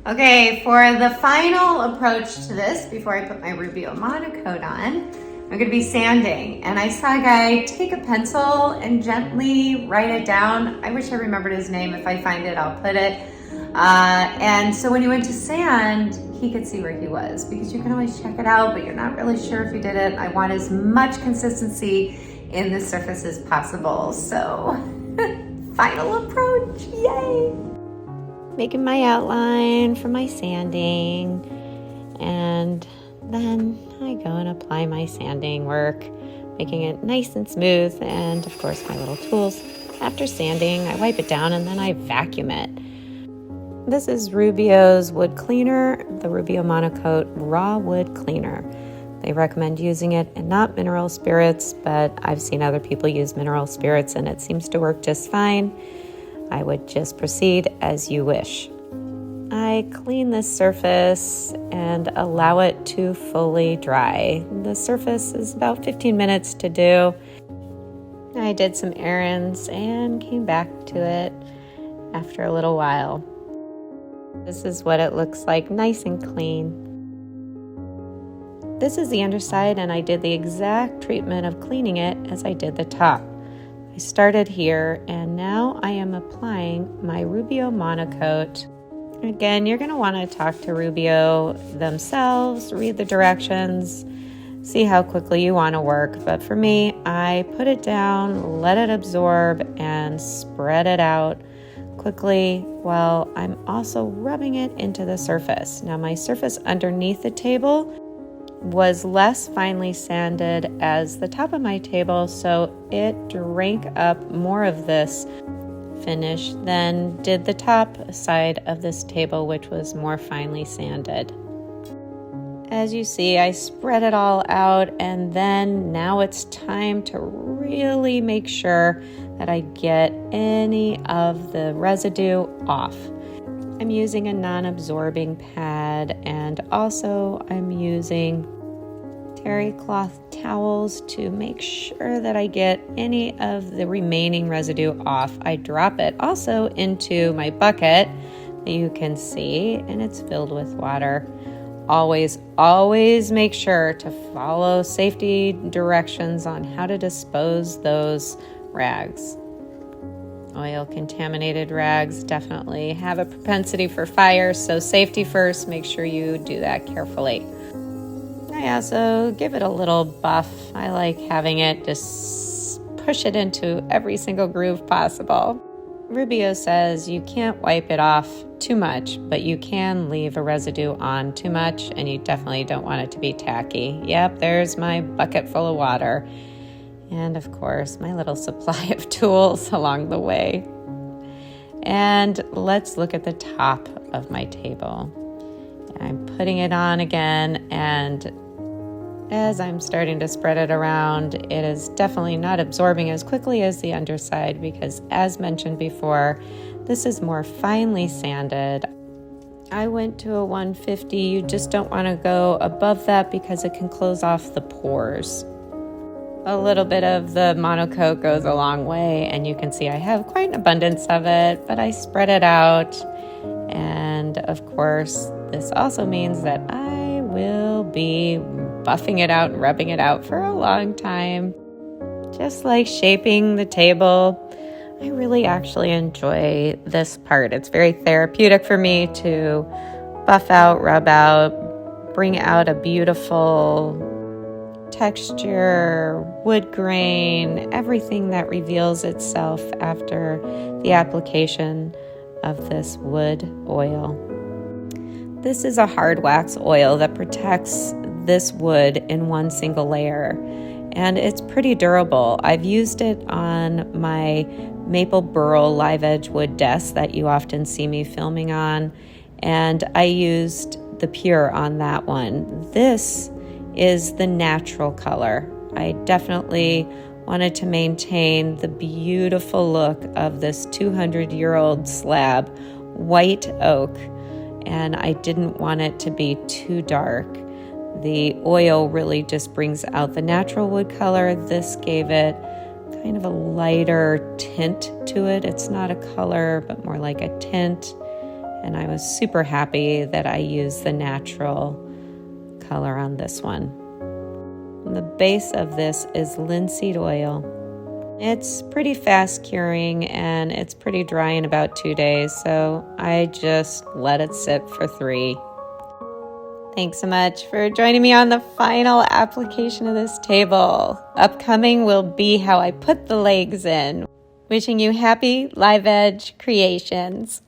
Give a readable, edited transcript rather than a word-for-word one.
Okay, for the final approach to this, before I put my Rubio monocoat on, I'm gonna be sanding. And I saw a guy take a pencil and gently write it down. I wish I remembered his name. If I find it, I'll put it. And so when he went to sand, he could see where he was, because you can always check it out, but you're not really sure if you did it. I want as much consistency in the surface as possible. So final approach, yay! Making my outline for my sanding, and then I go and apply my sanding work, making it nice and smooth, and of course my little tools. After sanding, I wipe it down and then I vacuum it. This is Rubio's wood cleaner, the Rubio Monocoat Raw Wood Cleaner. They recommend using it and not mineral spirits, but I've seen other people use mineral spirits and it seems to work just fine. I would just proceed as you wish. I clean this surface and allow it to fully dry. The surface is about 15 minutes to do. I did some errands and came back to it after a little while. This is what it looks like, nice and clean. This is the underside, and I did the exact treatment of cleaning it as I did the top. I started here, and now I am applying my Rubio Monocoat. Again, you're going to want to talk to Rubio themselves, read the directions, see how quickly you want to work. But for me, I put it down, let it absorb, and spread it out quickly while I'm also rubbing it into the surface. Now, my surface underneath the table was less finely sanded as the top of my table, so it drank up more of this finish than did the top side of this table, which was more finely sanded. As you see, I spread it all out, and then now it's time to really make sure that I get any of the residue off. I'm using a non-absorbing pad, and also I'm using terry cloth towels to make sure that I get any of the remaining residue off. I drop it also into my bucket that you can see, and it's filled with water. Always make sure to follow safety directions on how to dispose those rags. Oil contaminated rags definitely have a propensity for fire, so safety first, make sure you do that carefully. I also give it a little buff. I like having it just push it into every single groove possible. Rubio says you can't wipe it off too much, but you can leave a residue on too much, and you definitely don't want it to be tacky. Yep, there's my bucket full of water. And of course, my little supply of tools along the way. And let's look at the top of my table. I'm putting it on again, and as I'm starting to spread it around, it is definitely not absorbing as quickly as the underside because, as mentioned before, this is more finely sanded. I went to a 150. You just don't want to go above that because it can close off the pores. A little bit of the monocoat goes a long way, and you can see I have quite an abundance of it, but I spread it out. And of course, this also means that I will be buffing it out and rubbing it out for a long time. Just like shaping the table, I really actually enjoy this part. It's very therapeutic for me to buff out, rub out, bring out a beautiful texture, wood grain, everything that reveals itself after the application of this wood oil. This is a hard wax oil that protects this wood in one single layer, and it's pretty durable. I've used it on my maple burl live edge wood desk that you often see me filming on, and I used the pure on that one. This is the natural color. I definitely wanted to maintain the beautiful look of this 200-year-old slab, white oak, and I didn't want it to be too dark. The oil really just brings out the natural wood color. This gave it kind of a lighter tint to it. It's not a color, but more like a tint. and I was super happy that I used the natural color on this one. And the base of this is linseed oil. It's pretty fast curing and it's pretty dry in about 2 days, so I just let it sit for 3. Thanks so much for joining me on the final application of this table. Upcoming will be how I put the legs in. Wishing you happy live edge creations.